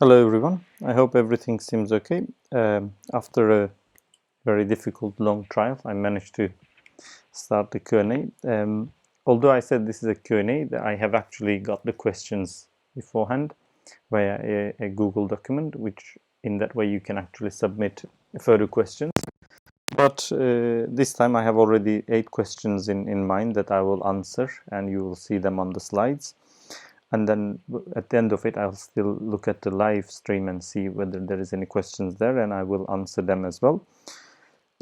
Hello everyone, I hope everything seems okay. After a very difficult long trial, I managed to start the Q&A. Although I said this is a Q&A, I have actually got the questions beforehand via a Google document, which in that way you can actually submit further questions. But this time I have already 8 questions in mind that I will answer, and you will see them on the slides. And then at the end of it, I'll still look at the live stream and see whether there is any questions there, and I will answer them as well.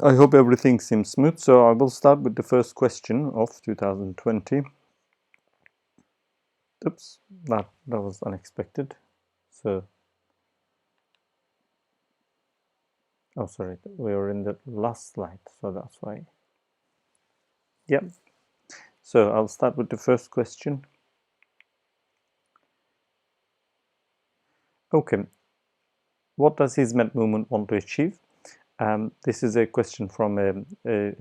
I hope everything seems smooth, so I will start with the first question of 2020. Oops, that was unexpected. So, oh sorry, we were in the last slide, so that's why. Yeah, so I'll start with the first question. Okay, what does Hizmet movement want to achieve? This is a question from a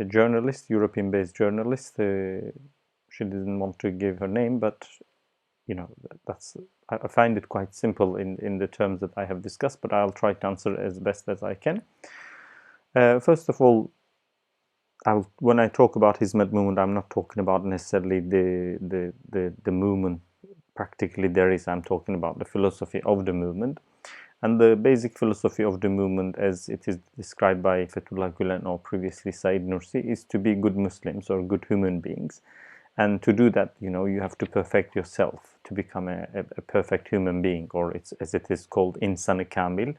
journalist, European-based journalist. She didn't want to give her name, but you know, I find it quite simple in the terms that I have discussed, but I'll try to answer as best as I can. First of all, when I talk about Hizmet movement, I'm not talking about necessarily the movement practically there is. I'm talking about the philosophy of the movement. And the basic philosophy of the movement, as it is described by Fethullah Gulen or previously Said Nursi, is to be good Muslims or good human beings. And to do that, you have to perfect yourself to become a perfect human being, or as it is called, insan-ı kamil.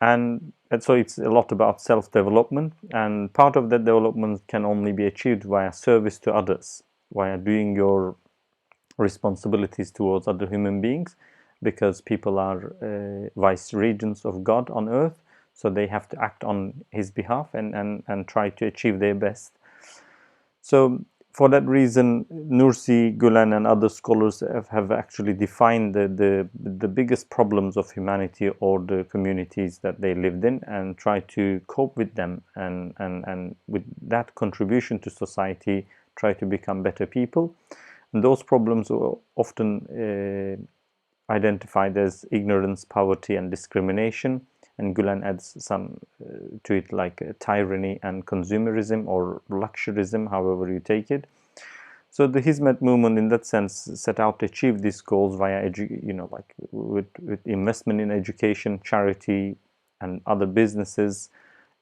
And so it's a lot about self-development, and part of that development can only be achieved via service to others, via doing your responsibilities towards other human beings, because people are vice regents of God on earth, so they have to act on his behalf and try to achieve their best. So for that reason, Nursi, Gulen, and other scholars have actually defined the biggest problems of humanity or the communities that they lived in, and try to cope with them, and with that contribution to society, try to become better people. And those problems are often identified as ignorance, poverty, and discrimination. And Gulen adds some to it, like tyranny and consumerism or luxurism, however you take it. So the Hizmet movement, in that sense, set out to achieve these goals via, with investment in education, charity, and other businesses,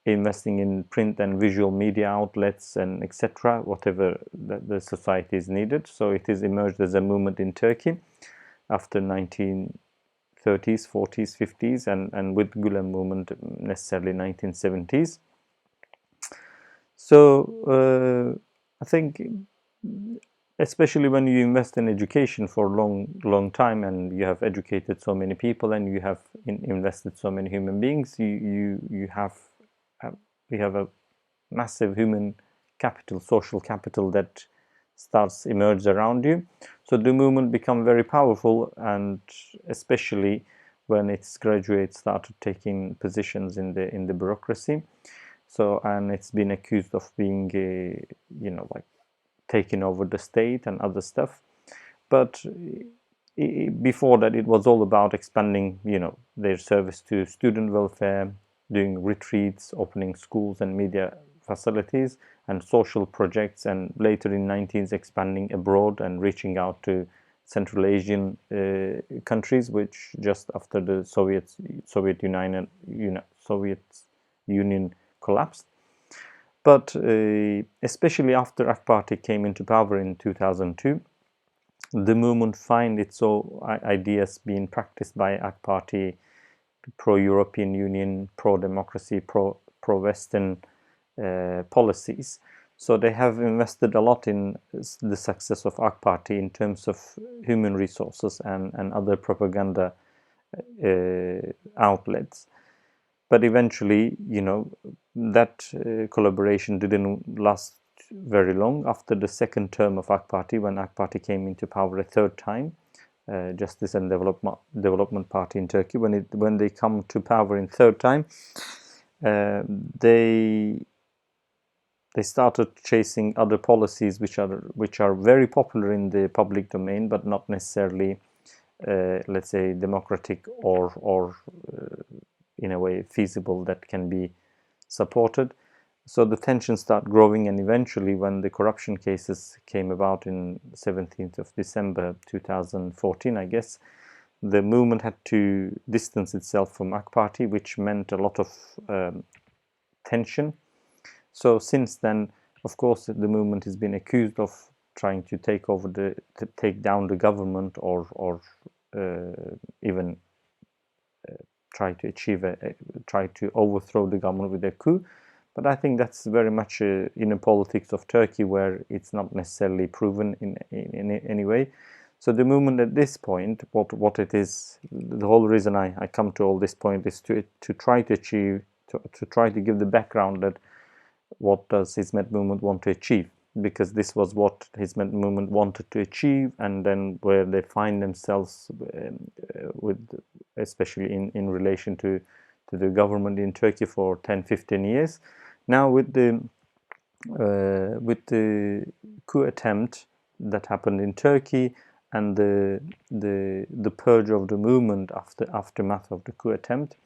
investing in print and visual media outlets, and etc., whatever the society is needed. So it is emerged as a movement in Turkey after 1930s, 40s, 50s, and with Gulen movement necessarily 1970s. So I think, especially when you invest in education for a long time, and you have educated so many people, and you have invested so many human beings, we have a massive human capital, social capital, that starts emerge around you. So the movement become very powerful, and especially when its graduates started taking positions in the bureaucracy. So, and it's been accused of being like taking over the state and other stuff. But before that, it was all about expanding their service to student welfare, doing retreats, opening schools and media facilities and social projects, and later in 19s expanding abroad and reaching out to Central Asian countries, which just after the Soviet Union collapsed. But especially after AK Party came into power in 2002, the movement find its ideas being practiced by AK Party, pro-European Union, pro-democracy, pro-Western policies. So they have invested a lot in the success of AK Party in terms of human resources and other propaganda outlets. But eventually, that collaboration didn't last very long. After the second term of AK Party, when AK Party came into power a third time, Justice and Development Party in Turkey, when they come to power in third time, they started chasing other policies which are very popular in the public domain, but not necessarily let's say, democratic or in a way feasible that can be supported. So the tensions start growing, and eventually when the corruption cases came about in 17th of December 2014, I guess, the movement had to distance itself from AK Party, which meant a lot of tension. So since then, of course, the movement has been accused of trying to take down the government, or even try to overthrow the government with a coup. But I think that's very much in the politics of Turkey, where it's not necessarily proven in any way. So the movement at this point, what it is, the whole reason I come to all this point is to try to achieve, to try to give the background that what does Hizmet movement want to achieve, because this was what Hizmet movement wanted to achieve, and then where they find themselves with, especially in relation to the government in Turkey for 10-15 years. Now with the coup attempt that happened in Turkey, and the purge of the movement aftermath of the coup attempt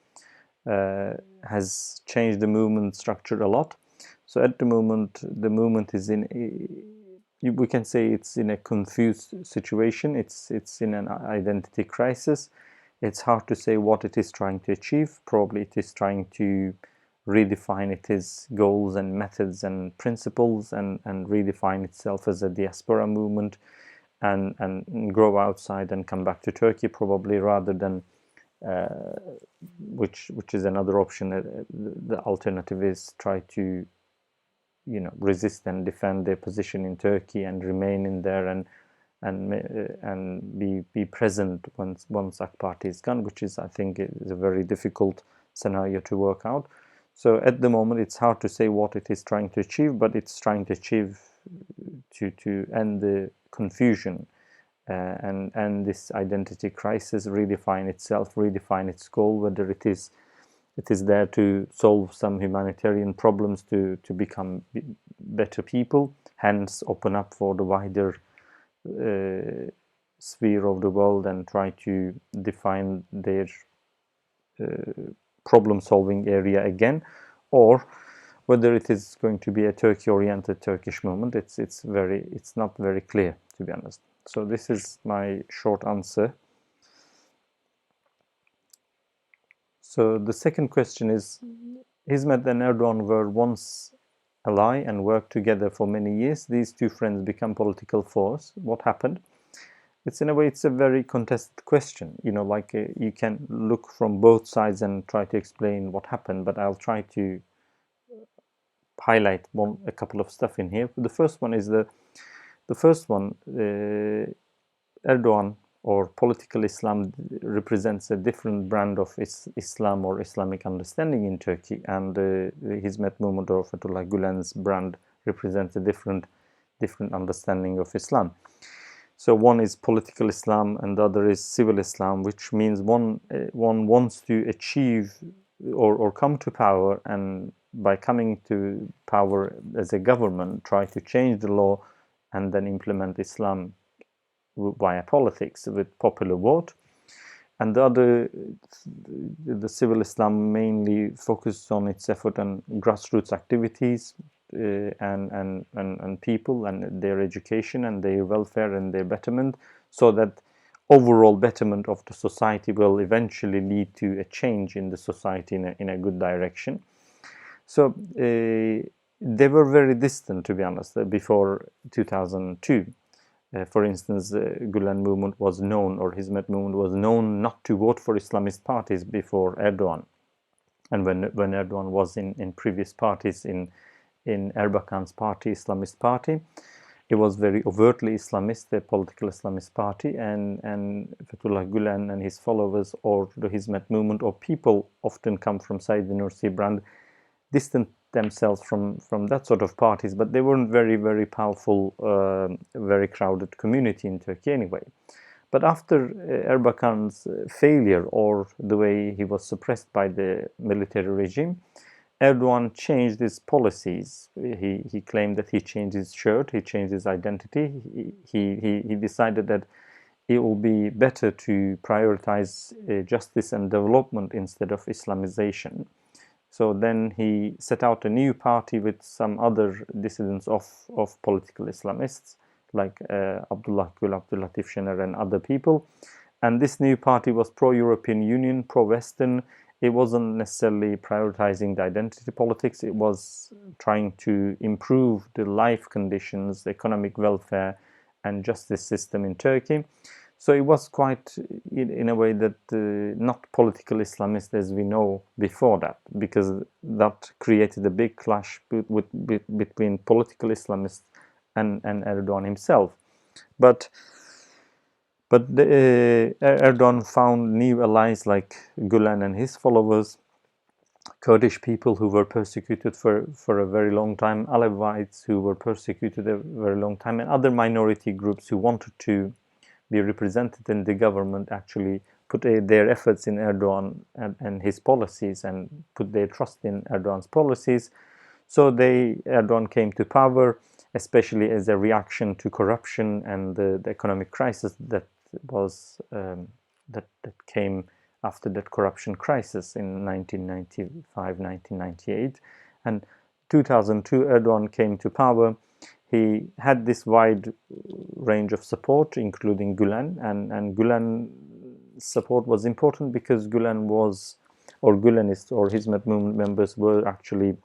has changed the movement structure a lot. So at the moment, the movement is we can say it's in a confused situation. It's in an identity crisis. It's hard to say what it is trying to achieve. Probably it is trying to redefine its goals and methods and principles, and redefine itself as a diaspora movement, and grow outside and come back to Turkey, probably, rather than which is another option. The alternative is try to resist and defend their position in Turkey and remain in there, and be present once AK Party is gone, which is, I think, is a very difficult scenario to work out. So at the moment, it's hard to say what it is trying to achieve, but it's trying to achieve to end the confusion and this identity crisis, redefine itself, redefine its goal, whether it is there to solve some humanitarian problems, to become better people, hence open up for the wider sphere of the world and try to define their problem-solving area again, or whether it is going to be a Turkey-oriented Turkish movement. It's not very clear, to be honest. So this is my short answer. So the second question is, Hizmet and Erdogan were once ally and worked together for many years. These two friends become political force. What happened? It's, in a way, it's a very contested question. You can look from both sides and try to explain what happened, but I'll try to highlight a couple of stuff in here. The first one is Erdogan, or political Islam, represents a different brand of Islam or Islamic understanding in Turkey, and the Hizmet movement, or Fethullah Gulen's brand, represents a different understanding of Islam. So one is political Islam and the other is civil Islam, which means one wants to achieve or come to power, and by coming to power as a government, try to change the law and then implement Islam via politics with popular vote. And the other, the civil Islam, mainly focuses on its effort on grassroots activities and people and their education and their welfare and their betterment, so that overall betterment of the society will eventually lead to a change in the society in a good direction. So they were very distant, to be honest, before 2002. For instance, Gulen movement was known, or Hizmet movement was known, not to vote for Islamist parties before Erdogan. And when Erdogan was in previous parties, in Erbakan's party, Islamist party, it was very overtly Islamist, a political Islamist party, and Fethullah Gulen and his followers, or the Hizmet movement, or people often come from Said Nursi brand, distant themselves from that sort of parties, but they weren't very powerful, very crowded community in Turkey anyway. But after Erbakan's failure, or the way he was suppressed by the military regime, Erdogan changed his policies. He claimed that he changed his shirt, he changed his identity. He decided that it will be better to prioritize justice and development instead of Islamization. So then he set out a new party with some other dissidents of political Islamists, like Abdullah Gül, Abdul Latif Şener, and other people. And this new party was pro-European Union, pro-Western. It wasn't necessarily prioritizing the identity politics. It was trying to improve the life conditions, the economic welfare, and justice system in Turkey. So it was quite, in a way, that not political Islamist as we know before that, because that created a big clash between political Islamists and Erdogan himself. But Erdogan found new allies like Gulen and his followers, Kurdish people who were persecuted for a very long time, Alevites who were persecuted a very long time, and other minority groups who wanted to be represented in the government actually put their efforts in Erdogan and his policies, and put their trust in Erdogan's policies. So Erdogan came to power, especially as a reaction to corruption and the economic crisis that was that came after that corruption crisis in 1995, 1998. And 2002, Erdogan came to power. He had this wide range of support, including Gulen, and Gulen's support was important because Gulen was, or Gulenists or Hizmet movement members were actually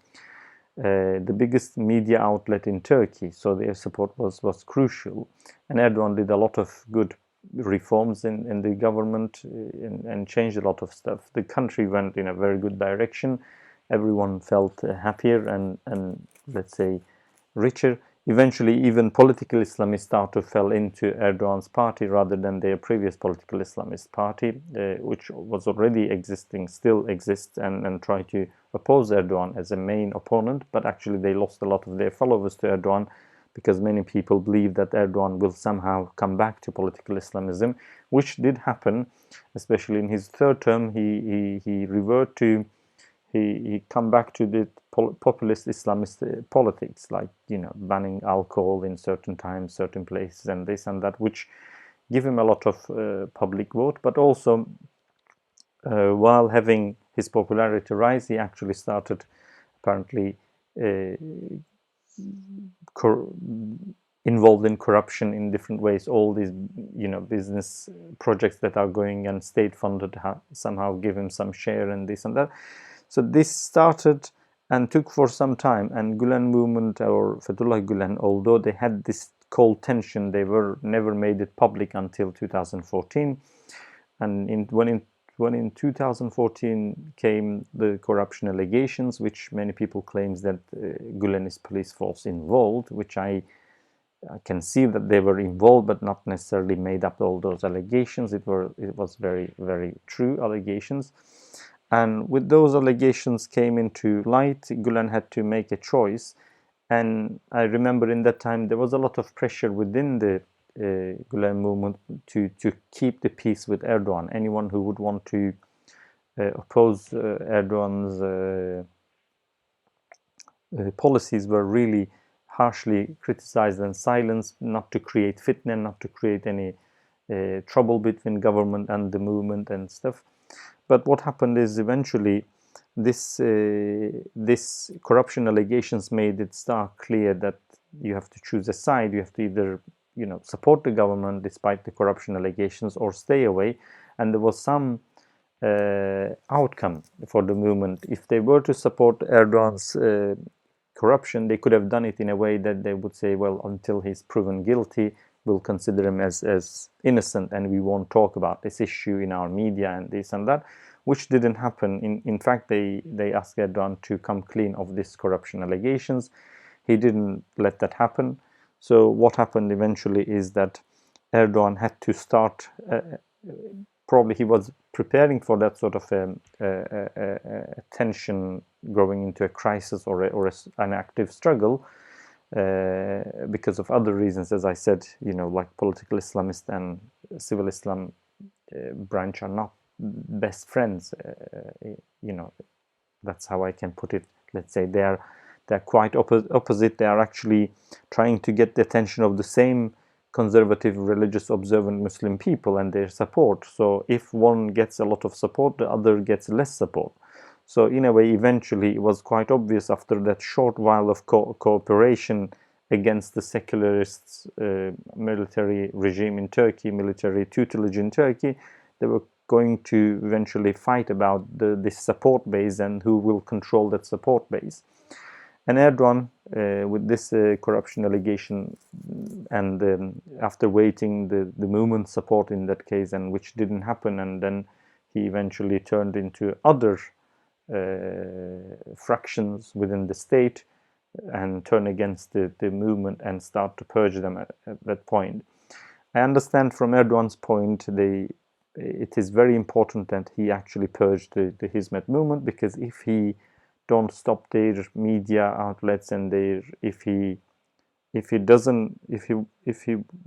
the biggest media outlet in Turkey, so their support was crucial. And Erdogan did a lot of good reforms in the government and changed a lot of stuff. The country went in a very good direction. Everyone felt happier and let's say richer. Eventually, even political Islamists started to fall into Erdogan's party rather than their previous political Islamist party, which was already existing, still exists, and try to oppose Erdogan as a main opponent. But actually, they lost a lot of their followers to Erdogan because many people believe that Erdogan will somehow come back to political Islamism, which did happen, especially in his third term. He reverted to he come back to the populist Islamist politics, like banning alcohol in certain times, certain places, and this and that, which give him a lot of public vote. But also, while having his popularity rise, he actually started apparently involved in corruption in different ways. All these business projects that are going and state funded somehow give him some share and this and that. So this started and took for some time, and Gulen movement, or Fethullah Gulen, although they had this cold tension, they were never made it public until 2014. And when in 2014 came the corruption allegations, which many people claims that Gulenist police force involved, which I can see that they were involved, but not necessarily made up all those allegations. It was very, very true allegations. And with those allegations came into light, Gulen had to make a choice. And I remember in that time there was a lot of pressure within the Gulen movement to keep the peace with Erdogan. Anyone who would want to oppose Erdogan's policies were really harshly criticized and silenced, not to create fitna, not to create any trouble between government and the movement and stuff. But what happened is eventually this corruption allegations made it stark clear that you have to choose a side. You have to either support the government despite the corruption allegations or stay away. And there was some outcome for the movement. If they were to support Erdogan's corruption, they could have done it in a way that they would say, well, until he's proven guilty, we'll consider him as innocent, and we won't talk about this issue in our media and this and that, which didn't happen. In fact, they asked Erdogan to come clean of these corruption allegations. He didn't let that happen. So what happened eventually is that Erdogan had to start, probably he was preparing for that sort of a tension growing into a crisis or an active struggle, because of other reasons, as I said, like political Islamist and civil Islam branch are not best friends. That's how I can put it. Let's say they're quite opposite. They are actually trying to get the attention of the same conservative, religious, observant Muslim people and their support. So if one gets a lot of support, the other gets less support. So in a way, eventually, it was quite obvious after that short while of cooperation against the secularist military regime in Turkey, military tutelage in Turkey, they were going to eventually fight about this support base and who will control that support base. And Erdogan, with this corruption allegation, and after waiting the movement support in that case, and which didn't happen, and then he eventually turned into other fractions within the state and turn against the movement and start to purge them at that point. I understand from Erdogan's point, it is very important that he actually purged the Hizmet movement, because if he don't stop their media outlets and if he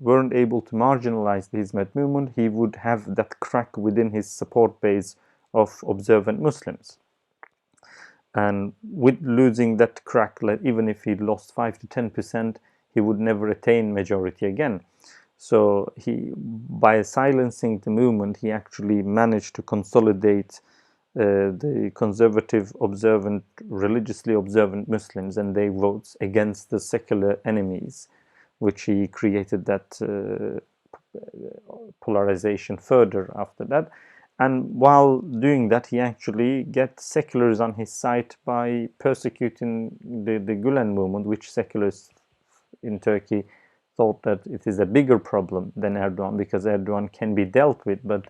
weren't able to marginalize the Hizmet movement, he would have that crack within his support base of observant Muslims. And with losing that crack, even if he lost 5 to 10%, he would never attain majority again. So by silencing the movement, he actually managed to consolidate the conservative, observant, religiously observant Muslims and their votes against the secular enemies, which he created that polarization further after that. And while doing that, he actually gets seculars on his side by persecuting the Gulen movement, which seculars in Turkey thought that it is a bigger problem than Erdogan, because Erdogan can be dealt with, but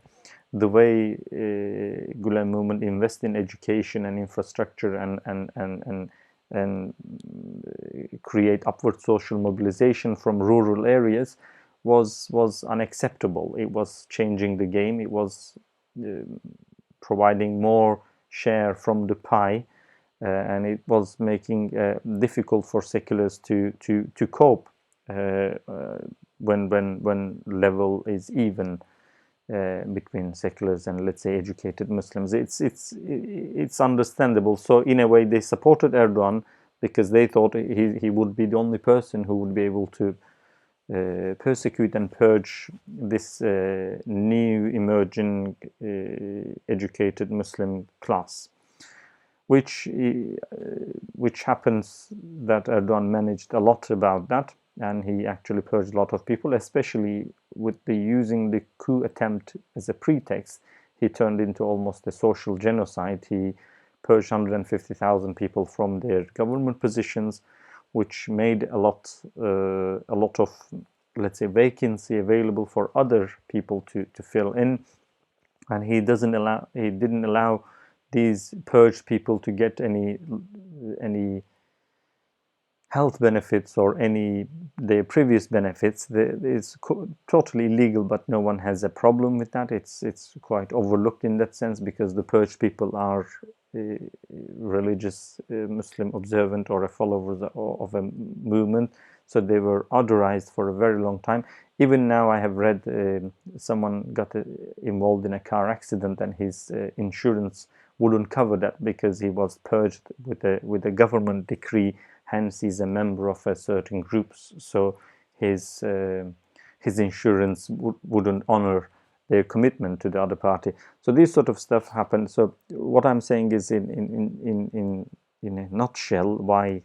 the way Gulen movement invests in education and infrastructure and create upward social mobilization from rural areas was unacceptable. It was changing the game. It was providing more share from the pie, and it was making difficult for seculars to cope when level is even between seculars and, let's say, educated Muslims. It's understandable. So in a way, they supported Erdogan because they thought he would be the only person who would be able to persecute and purge this new emerging educated Muslim class, which happens that Erdogan managed a lot about that, and he actually purged a lot of people, especially with using the coup attempt as a pretext. He turned into almost a social genocide. He purged 150,000 people from their government positions, which made a lot of, let's say, vacancy available for other people to fill in. And he didn't allow these purged people to get any health benefits or their previous benefits. It's totally illegal, but no one has a problem with that. It's quite overlooked in that sense, because the purged people are religious Muslim observant or a follower of a movement, so they were otherized for a very long time. Even now, I have read someone got involved in a car accident and his insurance wouldn't cover that because he was purged with a government decree. Hence, he's a member of a certain group, so his insurance wouldn't honor their commitment to the other party. So this sort of stuff happened. So what I'm saying is, in a nutshell, why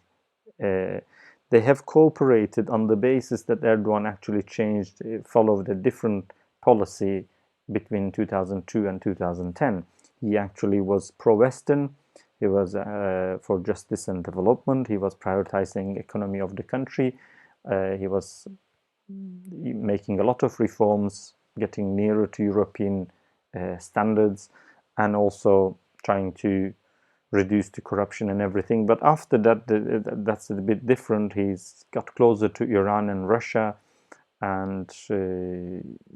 they have cooperated on the basis that Erdogan actually followed a different policy between 2002 and 2010. He actually was pro-Western. He was for justice and development. He was prioritizing economy of the country. He was making a lot of reforms, getting nearer to European standards, and also trying to reduce the corruption and everything. But after that, that's a bit different. He's got closer to Iran and Russia, and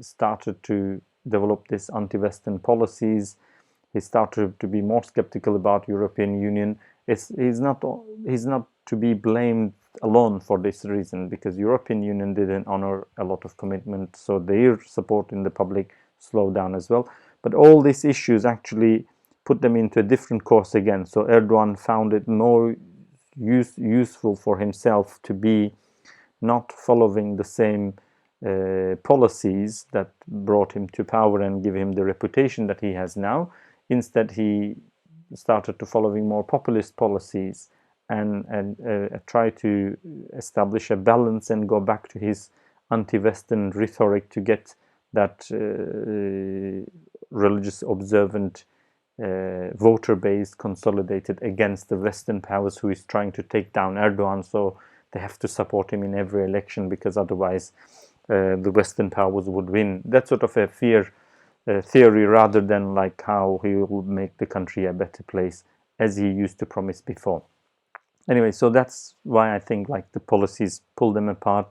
started to develop these anti-Western policies. He started to be more skeptical about European Union. He's not to be blamed alone for this reason, because European Union didn't honor a lot of commitment, so their support in the public slowed down as well. But all these issues actually put them into a different course again. So Erdogan found it more useful for himself to be not following the same policies that brought him to power and give him the reputation that he has now. Instead, he started to following more populist policies and try to establish a balance and go back to his anti-Western rhetoric to get that religious observant voter base consolidated against the Western powers who is trying to take down Erdogan. So they have to support him in every election because otherwise the Western powers would win. That's sort of a fear theory rather than like how he will make the country a better place as he used to promise before. Anyway, so that's why I think like the policies pull them apart,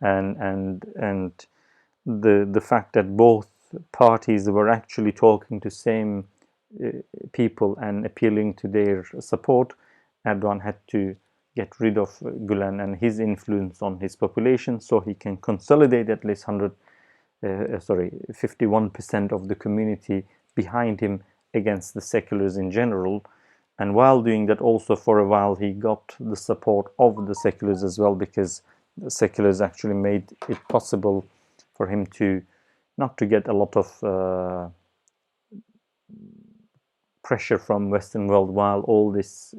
and the fact that both parties were actually talking to same people and appealing to their support, Erdogan had to get rid of Gulen and his influence on his population so he can consolidate at least 51% of the community behind him against the seculars in general. And while doing that, also for a while he got the support of the seculars as well, because the seculars actually made it possible for him to not to get a lot of pressure from Western world while all these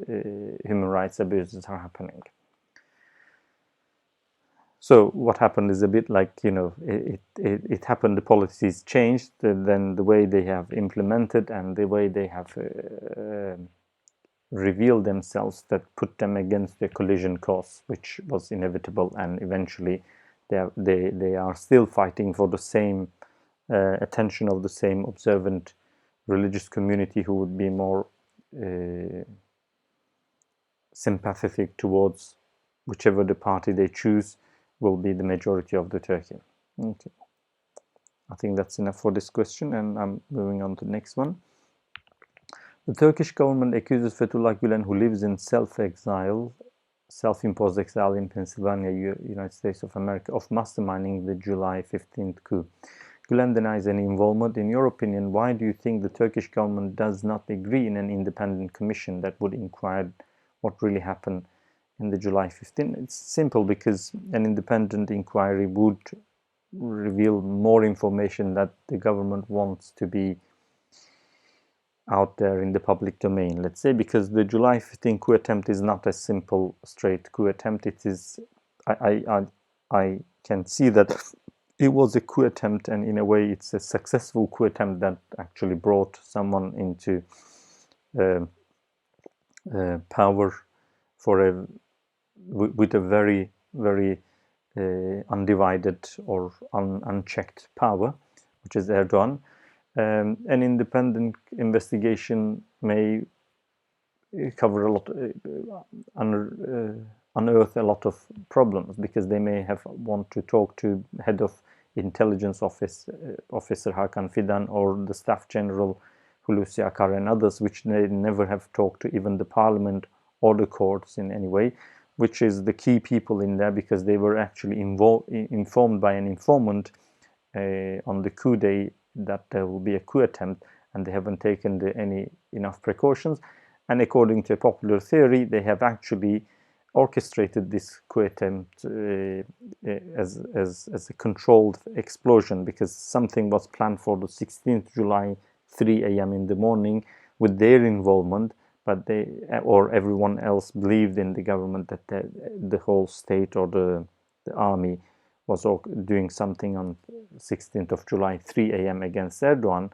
human rights abuses are happening. So what happened is a bit like, you know, it happened, the policies changed, then the way they have implemented and the way they have revealed themselves that put them against the collision course, which was inevitable, and eventually they are still fighting for the same attention of the same observant religious community who would be more sympathetic towards whichever the party they choose will be the majority of the Turkey. Okay, I think that's enough for this question, and I'm moving on to the next one. The Turkish government accuses Fethullah Gulen, who lives in self-imposed exile in Pennsylvania, United States of America, of masterminding the July 15th coup. Gulen denies any involvement. In your opinion, why do you think the Turkish government does not agree in an independent commission that would inquire what really happened in the July 15th? It's simple, because an independent inquiry would reveal more information that the government wants to be out there in the public domain, let's say, because the July 15 coup attempt is not a simple, straight coup attempt. It is, I can see that it was a coup attempt, and in a way it's a successful coup attempt that actually brought someone into power for with a very, very undivided or unchecked power, which is Erdogan. An independent investigation may cover a lot, unearth a lot of problems, because they may have want to talk to head of intelligence office, Officer Hakan Fidan, or the staff general Hulusi Akar and others, which they never have talked to even the parliament or the courts in any way, which is the key people in there, because they were actually informed by an informant on the coup day that there will be a coup attempt, and they haven't taken any enough precautions. And according to a popular theory, they have actually orchestrated this coup attempt as a controlled explosion, because something was planned for the 16th July, 3 a.m. in the morning, with their involvement, but they or everyone else believed in the government that the whole state or the army was doing something on 16th of July, 3 a.m. against Erdogan.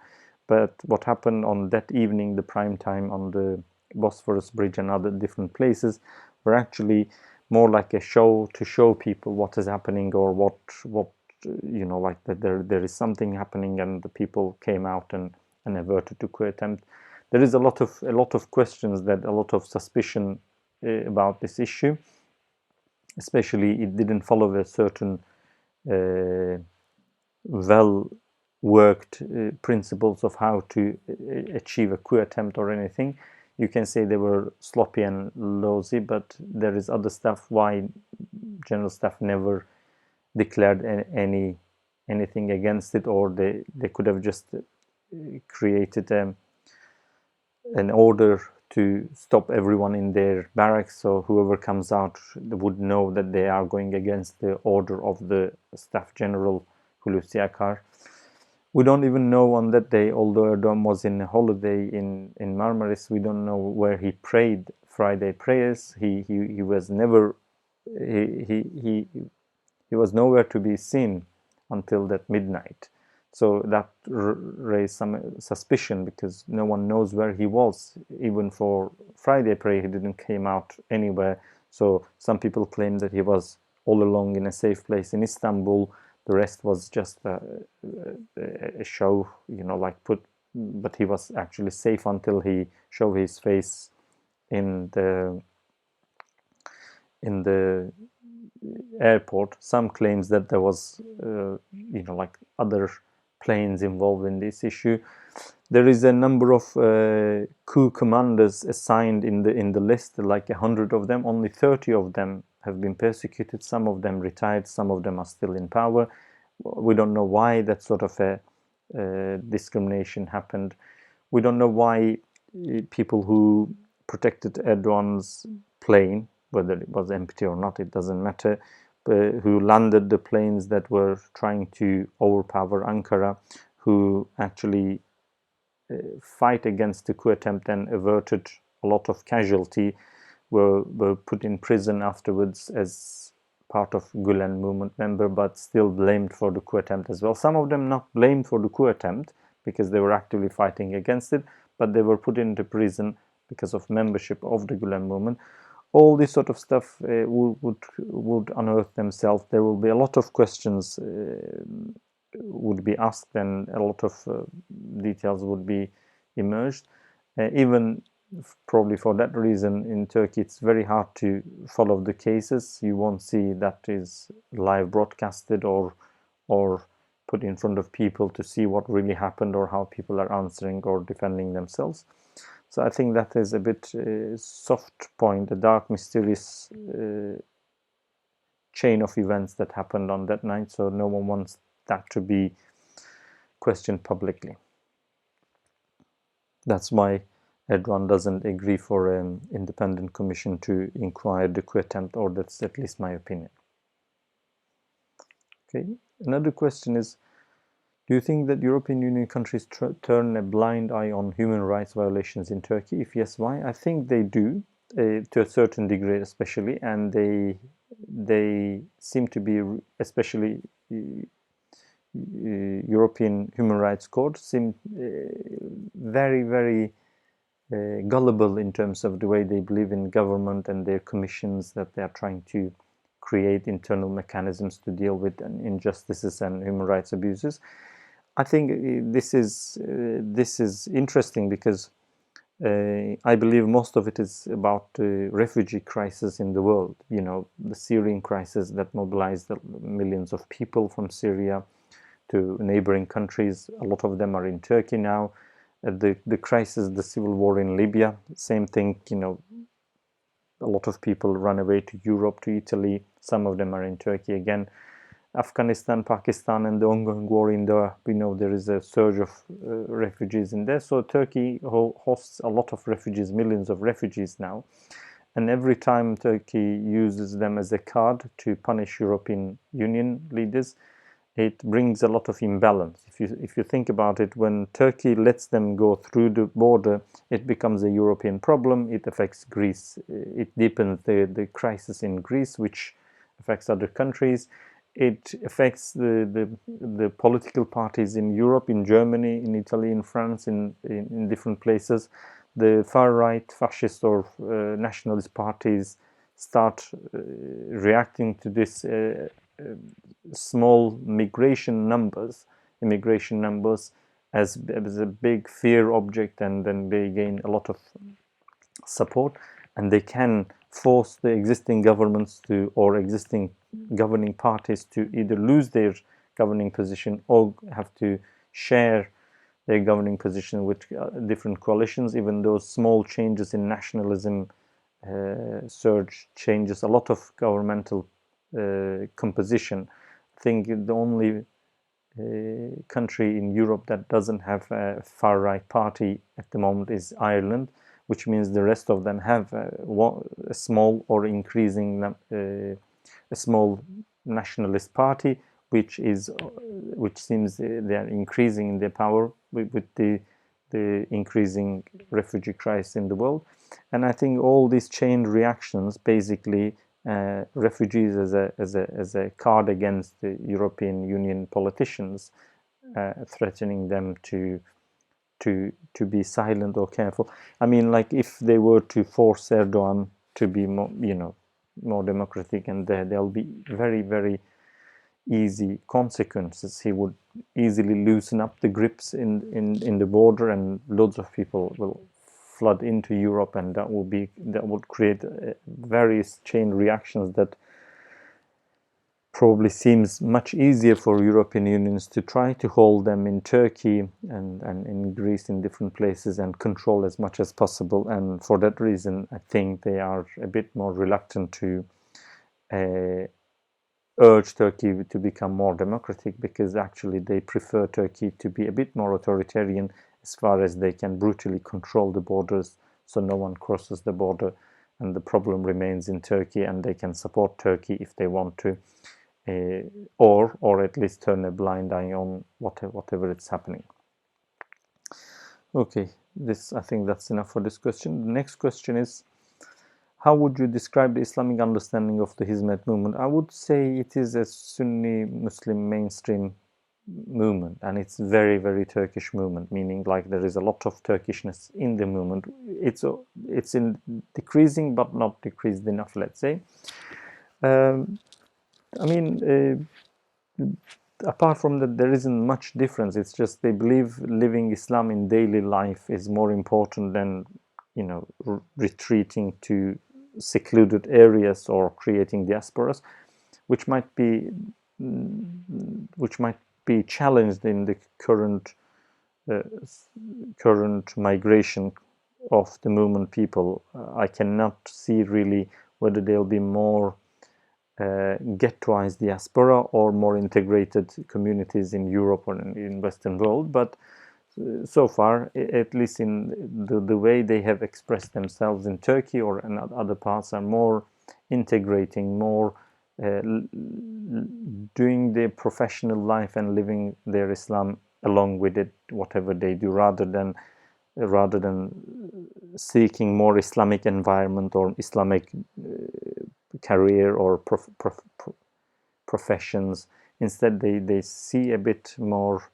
But what happened on that evening, the prime time on the Bosphorus Bridge and other different places, were actually more like a show to show people what is happening, or what you know, like that there is something happening, and the people came out and averted the coup attempt. There is a lot of questions, that a lot of suspicion about this issue. Especially, it didn't follow a certain well-worked principles of how to achieve a coup attempt or anything. You can say they were sloppy and lousy, but there is other stuff why general staff never declared anything against it, or they could have just created an order to stop everyone in their barracks, so whoever comes out would know that they are going against the order of the Staff General Hulusi Akar. We don't even know on that day, although Erdogan was in a holiday in Marmaris, we don't know where he prayed Friday prayers. He was never he was nowhere to be seen until that midnight. So that raised some suspicion, because no one knows where he was. Even for Friday prayer, he didn't came out anywhere. So some people claim that he was all along in a safe place in Istanbul. The rest was just a show, but he was actually safe until he showed his face in the airport. Some claims that there was like other planes involved in this issue. There is a number of coup commanders assigned in the list, like 100 of them. Only 30 of them have been persecuted. Some of them retired, some of them are still in power. We don't know why that sort of a discrimination happened. We don't know why people who protected Erdogan's plane, whether it was empty or not, it doesn't matter, who landed the planes that were trying to overpower Ankara, who actually fight against the coup attempt and averted a lot of casualty, were put in prison afterwards as part of Gulen movement member, but still blamed for the coup attempt as well. Some of them not blamed for the coup attempt because they were actively fighting against it, but they were put into prison because of membership of the Gulen movement. All this sort of stuff would unearth themselves. There will be a lot of questions would be asked, and a lot of details would be emerged. Even probably for that reason, in Turkey, it's very hard to follow the cases. You won't see that is live broadcasted or put in front of people to see what really happened or how people are answering or defending themselves. So I think that is a bit soft point, a dark, mysterious chain of events that happened on that night. So no one wants that to be questioned publicly. That's why Erdogan doesn't agree for an independent commission to inquire the coup attempt, or that's at least my opinion. Okay. Another question is, do you think that European Union countries turn a blind eye on human rights violations in Turkey? If yes, why? I think they do, to a certain degree especially, and they seem to be, especially European Human Rights Court, seem very, very gullible in terms of the way they believe in government and their commissions, that they are trying to create internal mechanisms to deal with injustices and human rights abuses. I think this is interesting because I believe most of it is about the refugee crisis in the world. The Syrian crisis that mobilized millions of people from Syria to neighboring countries. A lot of them are in Turkey now. The crisis, the civil war in Libya, same thing. A lot of people run away to Europe, to Italy. Some of them are in Turkey again. Afghanistan, Pakistan, and the ongoing war in there, we know there is a surge of refugees in there. So Turkey hosts a lot of refugees, millions of refugees now. And every time Turkey uses them as a card to punish European Union leaders, it brings a lot of imbalance. If you think about it, when Turkey lets them go through the border, it becomes a European problem. It affects Greece. It deepens the crisis in Greece, which affects other countries. It affects the political parties in Europe, in Germany, in Italy, in France, in different places. The far-right fascist or nationalist parties start reacting to this small immigration numbers as a big fear object, and then they gain a lot of support, and they can force the existing governments or existing governing parties to either lose their governing position or have to share their governing position with different coalitions. Even those small changes in nationalism surge changes a lot of governmental composition. I think the only country in Europe that doesn't have a far-right party at the moment is Ireland, which means the rest of them have a small or increasing a small nationalist party, which seems they are increasing in their power with the increasing refugee crisis in the world. And I think all these chain reactions, basically, refugees as a card against the European Union politicians, threatening them to be silent or careful. I mean, like, if they were to force Erdogan to be more, more democratic, and there'll be very, very easy consequences. He would easily loosen up the grips in the border, and loads of people will flood into Europe, and that would create various chain reactions that probably seems much easier for European unions to try to hold them in Turkey and in Greece, in different places, and control as much as possible. And for that reason, I think they are a bit more reluctant to urge Turkey to become more democratic, because actually they prefer Turkey to be a bit more authoritarian, as far as they can brutally control the borders so no one crosses the border and the problem remains in Turkey, and they can support Turkey if they want to, or at least turn a blind eye on whatever it's happening. Okay, I think that's enough for this question. The next question is, how would you describe the Islamic understanding of the Hizmet movement? I would say it is a Sunni Muslim mainstream movement, and it's very, very Turkish movement, meaning like there is a lot of Turkishness in the movement. It's in decreasing, but not decreased enough, let's say. I mean, apart from that, there isn't much difference. It's just they believe living Islam in daily life is more important than, retreating to secluded areas or creating diasporas, which might be challenged in the current migration of the movement people. I cannot see really whether there'll be more ghettoized diaspora or more integrated communities in Europe or in Western world, but so far, at least in the way they have expressed themselves in Turkey or in other parts, are more integrating, more doing their professional life and living their Islam along with it, whatever they do, rather than seeking more Islamic environment or Islamic career or professions. Instead, they see a bit more.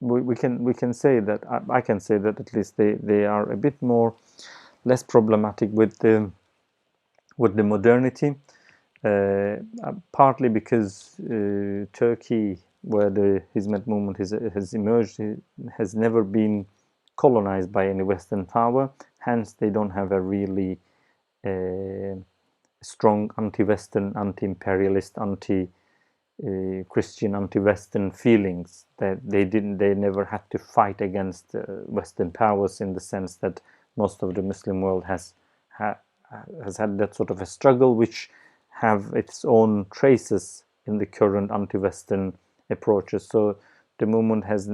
We can say that I can say that at least they are a bit more less problematic with the modernity, partly because Turkey, where the Hizmet movement has emerged, has never been colonized by any Western power. Hence, they don't have a really strong anti-Western, anti-imperialist, Christian, anti-Western feelings. That they never had to fight against Western powers, in the sense that most of the Muslim world has had that sort of a struggle, which have its own traces in the current anti-Western approaches. So the movement has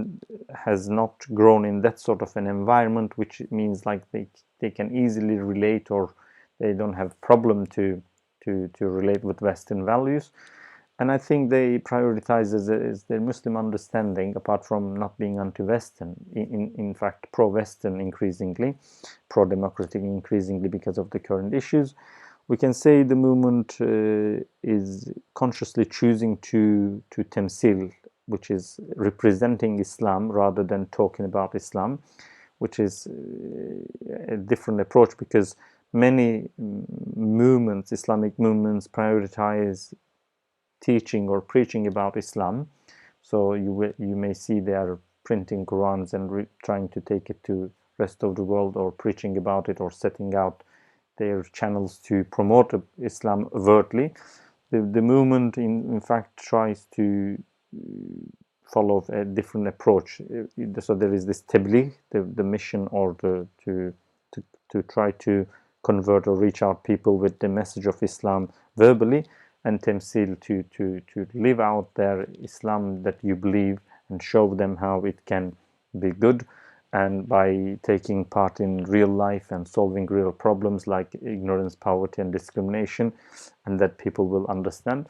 not grown in that sort of an environment, which means like they can easily relate, or they don't have problem to relate with Western values. And I think they prioritize as their Muslim understanding, apart from not being anti-Western, in fact pro-Western increasingly, pro-democratic increasingly because of the current issues. We can say the movement is consciously choosing to temsil, which is representing Islam rather than talking about Islam, which is a different approach, because many movements, Islamic movements, prioritize teaching or preaching about Islam. So you may see they are printing Qurans and trying to take it to rest of the world, or preaching about it, or setting out their channels to promote Islam overtly. The movement in fact tries to follow a different approach. So there is this tabligh, the mission, or to try to convert or reach out people with the message of Islam verbally, and temsil, to live out their Islam that you believe, and show them how it can be good. and by taking part in real life and solving real problems like ignorance, poverty, and discrimination, and that people will understand.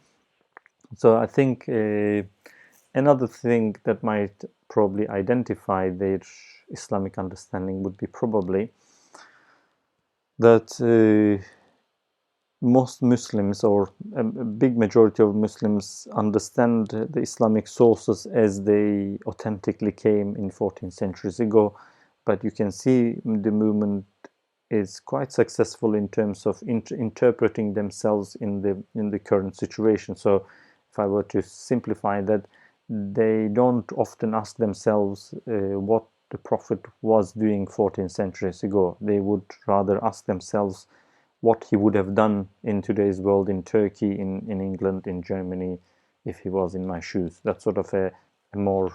So I think another thing that might probably identify their Islamic understanding would be probably that most Muslims, or a big majority of Muslims, understand the Islamic sources as they authentically came in 14 centuries ago. But you can see the movement is quite successful in terms of interpreting themselves in the current situation. So if I were to simplify that, they don't often ask themselves what the Prophet was doing 14 centuries ago. They would rather ask themselves what he would have done in today's world, in Turkey, in England, in Germany, if he was in my shoes. That's sort of a more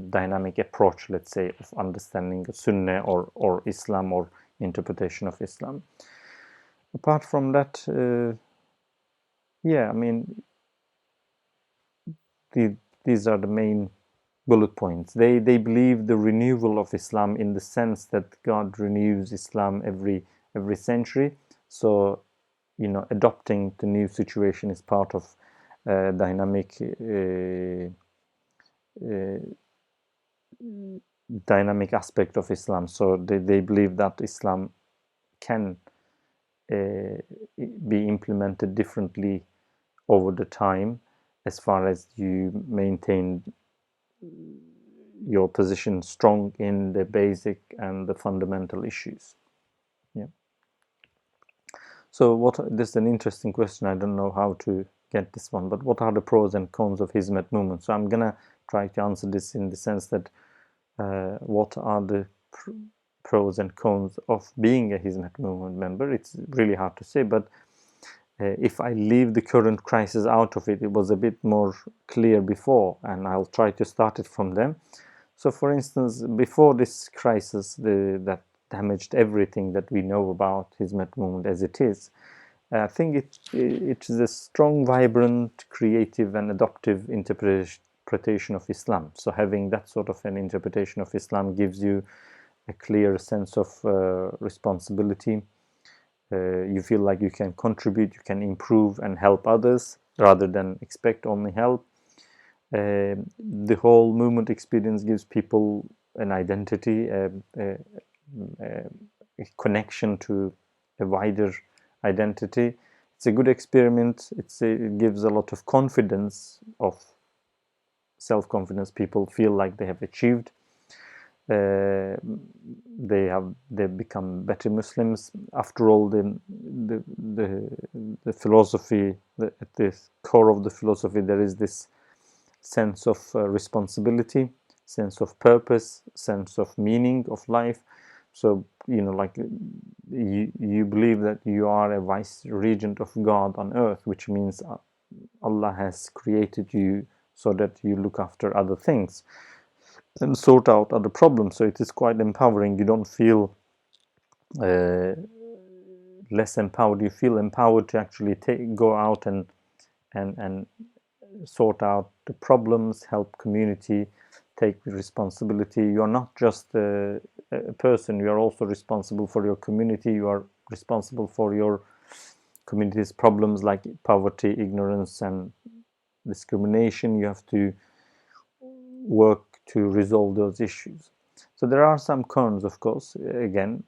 dynamic approach, let's say, of understanding Sunnah or Islam, or interpretation of Islam. Apart from that, yeah, I mean, these are the main bullet points. They believe the renewal of Islam, in the sense that God renews Islam every century. So, adopting the new situation is part of dynamic aspect of Islam. So they believe that Islam can be implemented differently over the time, as far as you maintain your position strong in the basic and the fundamental issues. Yeah. So this is an interesting question. I don't know how to get this one, but what are the pros and cons of Hizmet movement? So I'm gonna try to answer this in the sense that what are the pros and cons of being a Hizmet movement member? It's really hard to say, but if I leave the current crisis out of it, it was a bit more clear before, and I'll try to start it from them. So, for instance, before this crisis that damaged everything that we know about Hizmet movement as it is, I think it is a strong, vibrant, creative, and adoptive interpretation of Islam. So having that sort of an interpretation of Islam gives you a clear sense of responsibility. You feel like you can contribute, you can improve and help others rather than expect only help. The whole movement experience gives people an identity, a connection to a wider identity. It's a good experiment. It gives a lot of confidence, of self-confidence. People feel like they have achieved. They've become better Muslims. After all, the philosophy, at the core of the philosophy, there is this sense of responsibility, sense of purpose, sense of meaning of life. So, like you believe that you are a vice regent of God on earth, which means Allah has created you so that you look after other things and sort out other problems. So it is quite empowering. You don't feel less empowered. You feel empowered to actually go out and sort out the problems, help community, take responsibility. You are not just a person. You are also responsible for your community. You are responsible for your community's problems like poverty, ignorance, and discrimination. You have to work to resolve those issues. So there are some cons, of course. Again,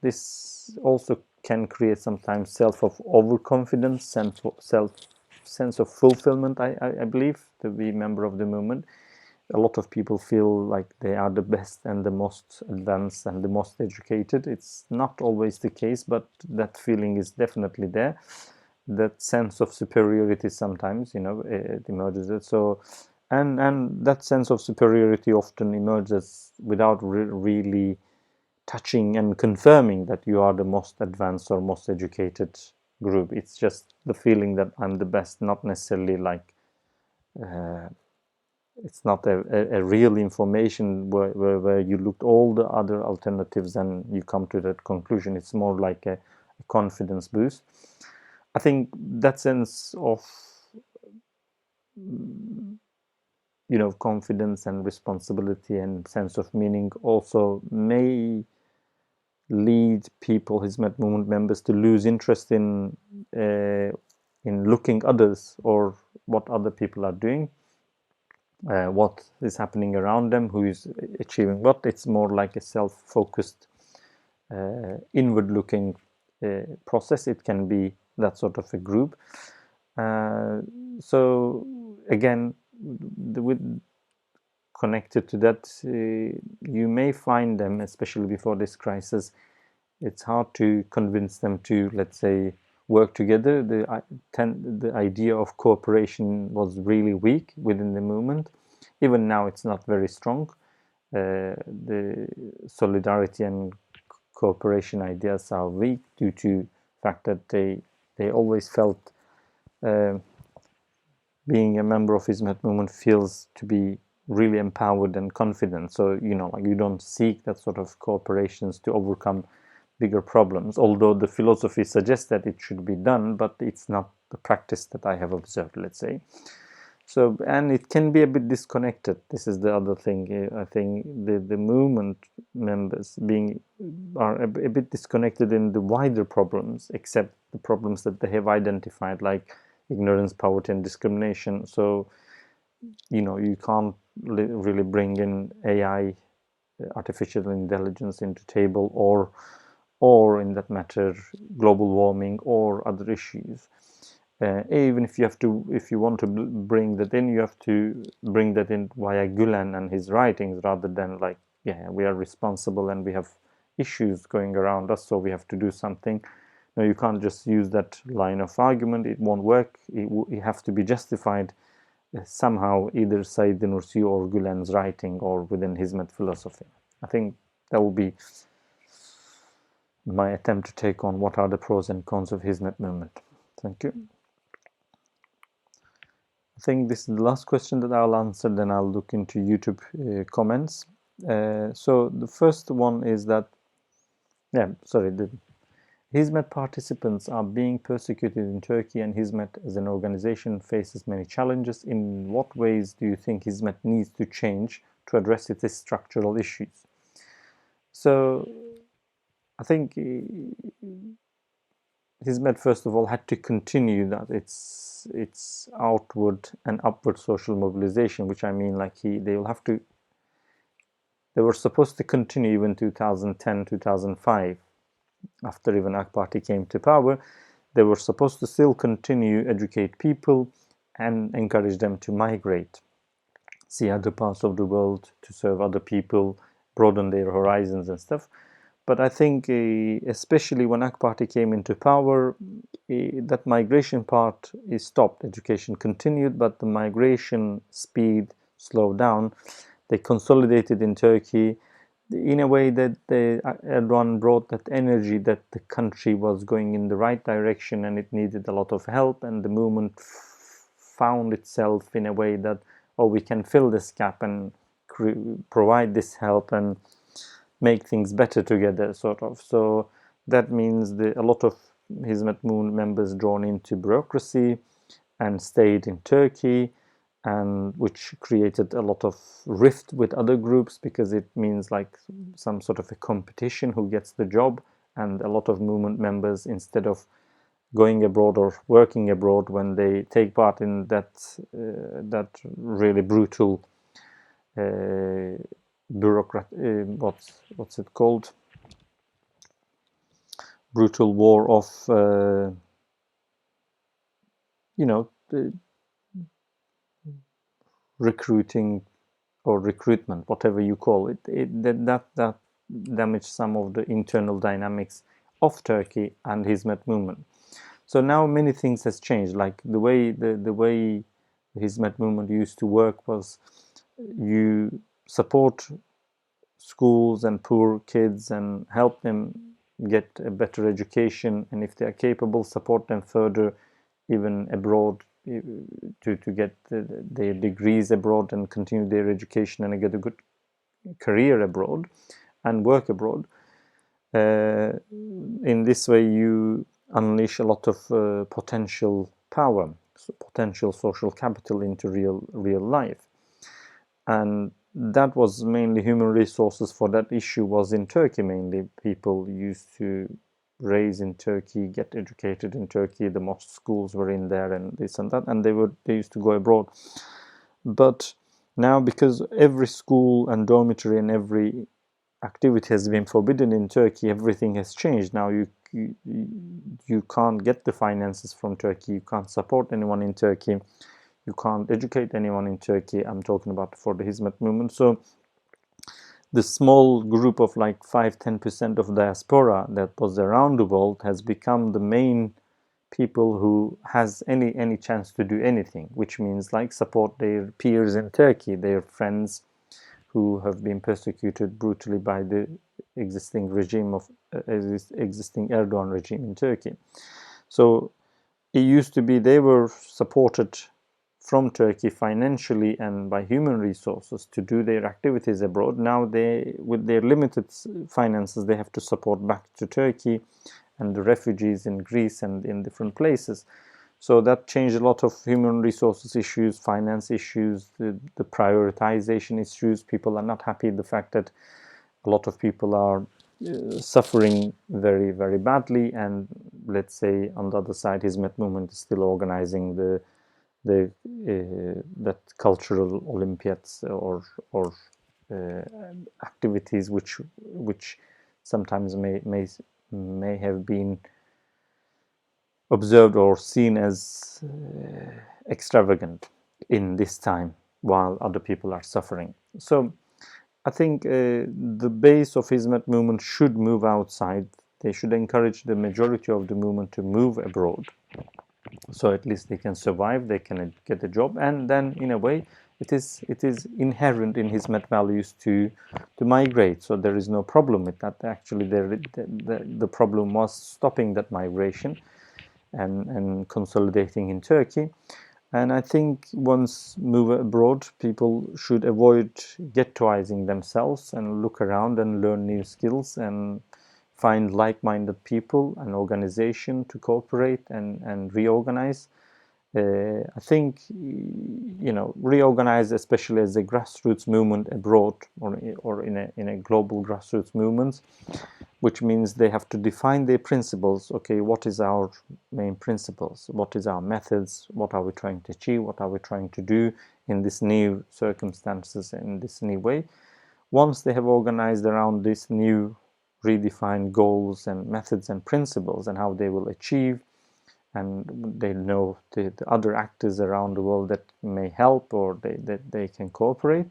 this also can create sometimes self of overconfidence, sense of fulfillment. I believe, to be a member of the movement, a lot of people feel like they are the best and the most advanced and the most educated. It's not always the case, but that feeling is definitely there. That sense of superiority sometimes, it emerges. So, and that sense of superiority often emerges without really touching and confirming that you are the most advanced or most educated group. It's just the feeling that I'm the best, not necessarily like it's not a real information where you looked all the other alternatives and you come to that conclusion. It's more like a confidence boost. I think that sense of confidence and responsibility and sense of meaning also may lead people, Hizmet movement members, to lose interest in looking others or what other people are doing, what is happening around them, who is achieving what. It's more like a self-focused, inward-looking process. It can be that sort of a group. So again, with connected to that, you may find them, especially before this crisis, it's hard to convince them to, let's say, work together. The idea of cooperation was really weak within the movement. Even now, it's not very strong. The solidarity and cooperation ideas are weak due to the fact that they always felt being a member of Hizmet movement feels to be really empowered and confident. So, like you don't seek that sort of cooperations to overcome bigger problems, although the philosophy suggests that it should be done, but it's not the practice that I have observed, let's say. So, and it can be a bit disconnected. This is the other thing. I think the movement members are a bit disconnected in the wider problems, except the problems that they have identified, like ignorance, poverty, and discrimination. So, you can't really bring in AI, artificial intelligence, into table, or in that matter, global warming or other issues. Even if you want to bring that in, you have to bring that in via Gulen and his writings, rather than like, we are responsible and we have issues going around us, so we have to do something. No, you can't just use that line of argument. It won't work. It has to be justified somehow, either Said Nursi or Gulen's writing or within Hizmet philosophy. I think that will be my attempt to take on what are the pros and cons of Hizmet movement. Thank you. I think this is the last question that I'll answer, then I'll look into YouTube comments. So the first one is that, the Hizmet participants are being persecuted in Turkey, and Hizmet as an organization faces many challenges. In what ways do you think Hizmet needs to change to address its structural issues? So I think Hizmet, first of all, had to continue that its outward and upward social mobilization, which I mean, like they were supposed to continue even 2010, 2005, after even AK Party came to power. They were supposed to still continue educate people and encourage them to migrate, see other parts of the world, to serve other people, broaden their horizons and stuff. But I think, especially when AK Party came into power, that migration part is stopped. Education continued, but the migration speed slowed down. They consolidated in Turkey in a way that Erdogan brought that energy that the country was going in the right direction and it needed a lot of help, and the movement found itself in a way that, we can fill this gap and provide this help and make things better together, sort of. So that means a lot of Hizmet movement members drawn into bureaucracy and stayed in Turkey, and which created a lot of rift with other groups, because it means like some sort of a competition who gets the job, and a lot of movement members, instead of going abroad or working abroad, when they take part in that really brutal what's it called? Brutal war of recruiting or recruitment, whatever you call it, that damaged some of the internal dynamics of Turkey and Hizmet movement. So now many things has changed. Like the way the Hizmet movement used to work was, you support schools and poor kids and help them get a better education, and if they are capable, support them further, even abroad, to get their degrees abroad and continue their education and get a good career abroad and work abroad. In this way, you unleash a lot of potential power, potential social capital into real life. and that was mainly human resources for that issue was in Turkey mainly. People used to raise in Turkey, get educated in Turkey. The most schools were in there and this and that, and they used to go abroad. But now, because every school and dormitory and every activity has been forbidden in Turkey, everything has changed. Now you can't get the finances from Turkey. You can't support anyone in Turkey. You can't educate anyone in Turkey. I'm talking about for the Hizmet movement. So the small group of like 5-10% of diaspora that was around the world has become the main people who has any chance to do anything, which means like support their peers in Turkey, their friends who have been persecuted brutally by the existing regime of existing Erdogan regime in Turkey. So it used to be they were supported from Turkey financially and by human resources to do their activities abroad. Now they, with their limited finances, they have to support back to Turkey and the refugees in Greece and in different places. So that changed a lot of human resources issues, finance issues, the prioritization issues. People are not happy the fact that a lot of people are suffering very, very badly. And let's say on the other side, Hizmet movement is still organizing that cultural Olympiads or activities which sometimes may have been observed or seen as extravagant in this time while other people are suffering. So I think the base of Hizmet movement should move outside. They should encourage the majority of the movement to move abroad, so at least they can survive, they can get a job, and then in a way it is inherent in Hizmet values to migrate. So there is no problem with that. Actually, the problem was stopping that migration and consolidating in Turkey. And I think once move abroad, people should avoid ghettoizing themselves and look around and learn new skills and find like-minded people and organization to cooperate and reorganize. I think, reorganize, especially as a grassroots movement abroad or in a global grassroots movement, which means they have to define their principles. Okay, what is our main principles? What is our methods? What are we trying to achieve? What are we trying to do in this new circumstances, in this new way? Once they have organized around this new redefined goals and methods and principles and how they will achieve, and they know the other actors around the world that may help or they can cooperate,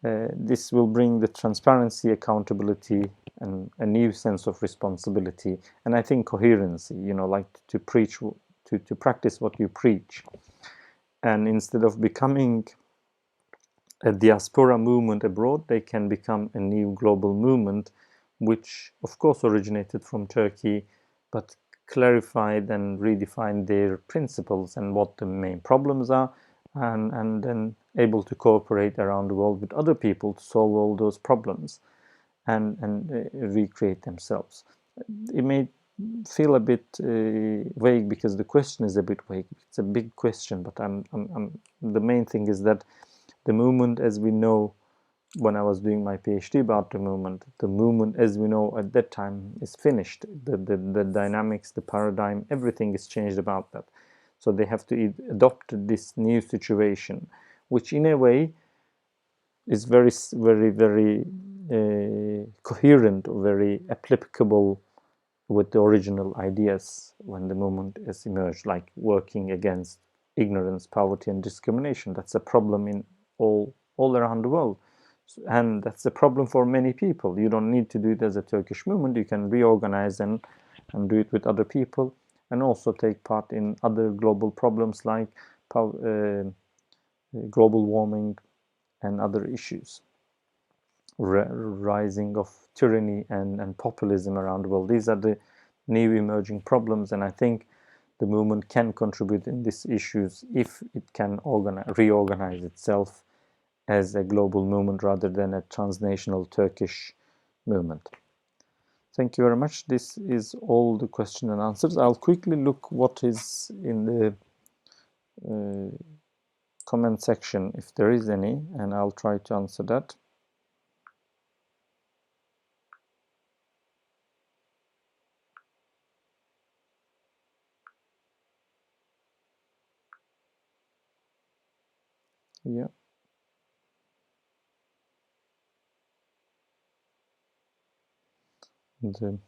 this will bring the transparency, accountability, and a new sense of responsibility. And I think coherency, like to preach, to practice what you preach. And instead of becoming a diaspora movement abroad, they can become a new global movement, which of course originated from Turkey, but clarified and redefined their principles and what the main problems are, and then able to cooperate around the world with other people to solve all those problems and recreate themselves. It may feel a bit vague because the question is a bit vague. It's a big question, but the main thing is that the movement, as we know, when I was doing my PhD about the movement as we know at that time is finished. The dynamics, the paradigm, everything is changed about that. So they have to adopt this new situation, which in a way is very, very, very coherent, very applicable with the original ideas when the movement has emerged, like working against ignorance, poverty, and discrimination. That's a problem in all around the world. And that's a problem for many people. You don't need to do it as a Turkish movement. You can reorganize and do it with other people, and also take part in other global problems like global warming and other issues, rising of tyranny and populism around the world. These are the new emerging problems, and I think the movement can contribute in these issues if it can reorganize itself as a global movement rather than a transnational Turkish movement. Thank you very much. This is all the question and answers. I'll quickly look what is in the comment section if there is any, and I'll try to answer that. Yeah. And, you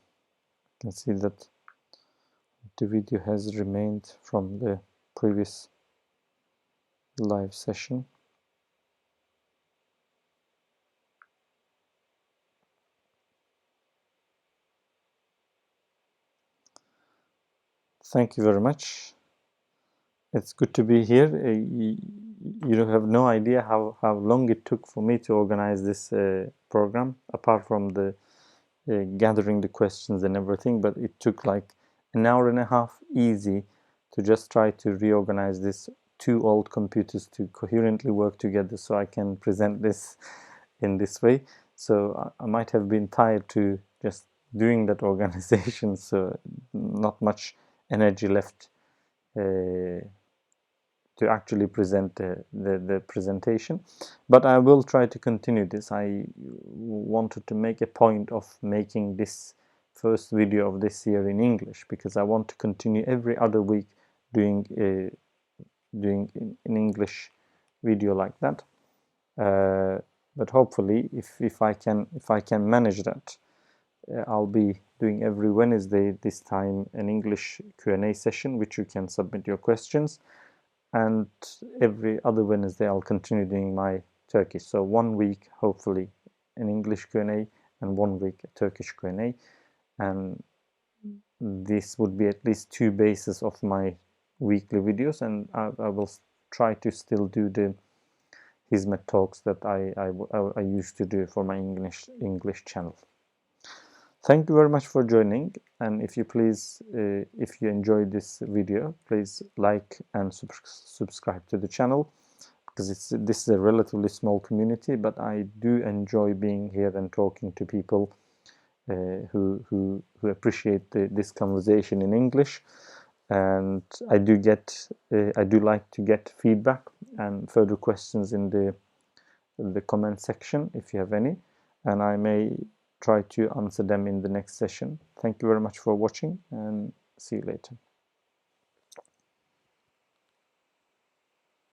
can see that the video has remained from the previous live session. Thank you very much. It's good to be here. You have no idea how long it took for me to organize this program, apart from the gathering the questions and everything, but it took like an hour and a half easy to just try to reorganize this two old computers to coherently work together so I can present this in this way. So I might have been tired to just doing that organization, so not much energy left to actually present the presentation, but I will try to continue this. I wanted to make a point of making this first video of this year in English, because I want to continue every other week doing in English video like that. But hopefully, if I can manage that, I'll be doing every Wednesday this time an English Q&A session, which you can submit your questions, and every other Wednesday I'll continue doing my Turkish. So 1 week, hopefully, an English Q&A, and 1 week a Turkish Q&A, and this would be at least 2 bases of my weekly videos, and I will try to still do the Hizmet talks that I used to do for my English channel. Thank you very much for joining, and if you please, if you enjoyed this video, please like and subscribe to the channel, because this is a relatively small community, but I do enjoy being here and talking to people who appreciate this conversation in English, and I do like to get feedback and further questions in the comment section if you have any, and I may try to answer them in the next session. Thank you very much for watching, and see you later.